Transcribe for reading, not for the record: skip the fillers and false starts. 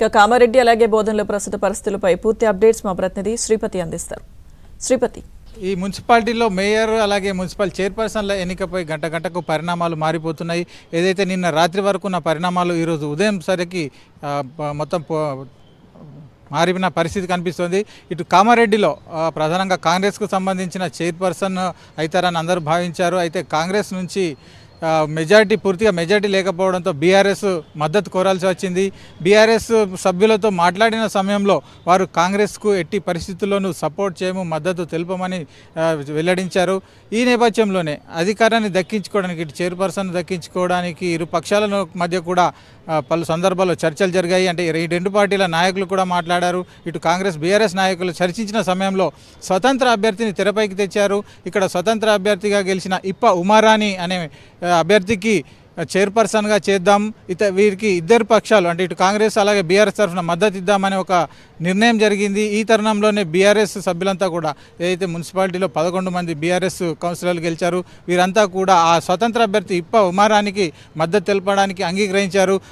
ఇక కామారెడ్డి అలాగే బోధనలో ప్రస్తుత పరిస్థితులపై పూర్తి అప్డేట్స్ మా ప్రతినిధి శ్రీపతి అందిస్తారు. శ్రీపతి, ఈ మున్సిపాలిటీలో మేయర్ అలాగే మున్సిపల్ చైర్పర్సన్ల ఎన్నికపై గంట గంటకు పరిణామాలు మారిపోతున్నాయి. ఏదైతే నిన్న రాత్రి వరకు ఉన్న పరిణామాలు ఈరోజు ఉదయం సరికి మొత్తం మారిన పరిస్థితి కనిపిస్తుంది. ఇటు కామారెడ్డిలో ప్రధానంగా కాంగ్రెస్కు సంబంధించిన చైర్పర్సన్ అవుతారని అందరూ భావించారు. అయితే కాంగ్రెస్ నుంచి పూర్తిగా మెజారిటీ లేకపోవడంతో బీఆర్ఎస్ మద్దతు కోరాల్సి వచ్చింది. బీఆర్ఎస్ సభ్యులతో మాట్లాడిన సమయంలో వారు కాంగ్రెస్కు ఎట్టి పరిస్థితుల్లోనూ సపోర్ట్ చేయము, మద్దతు తెలుపమని వెల్లడించారు. ఈ నేపథ్యంలోనే అధికారాన్ని దక్కించుకోవడానికి, ఇటు చైర్పర్సన్ దక్కించుకోవడానికి ఇరు పక్షాల మధ్య కూడా పలు సందర్భాల్లో చర్చలు జరిగాయి. అంటే ఈ రెండు పార్టీల నాయకులు కూడా మాట్లాడారు. ఇటు కాంగ్రెస్ బీఆర్ఎస్ నాయకులు చర్చించిన సమయంలో స్వతంత్ర అభ్యర్థిని తెరపైకి తెచ్చారు. ఇక్కడ స్వతంత్ర అభ్యర్థిగా గెలిచిన ఇప్ప ఉమారాణి అనే అభ్యర్థికి చైర్పర్సన్గా చేద్దాం, వీరికి ఇద్దరు పక్షాలు అంటే ఇటు కాంగ్రెస్ అలాగే బీఆర్ఎస్ తరఫున మద్దతు ఇద్దామనే ఒక నిర్ణయం జరిగింది. ఈ తరుణంలోనే బీఆర్ఎస్ సభ్యులంతా కూడా ఏదైతే మున్సిపాలిటీలో 11 మంది బీఆర్ఎస్ కౌన్సిలర్లు గెలిచారు, వీరంతా కూడా ఆ స్వతంత్ర అభ్యర్థి ఇప్ప ఉమారానికి మద్దతు తెలపడానికి అంగీకరించారు.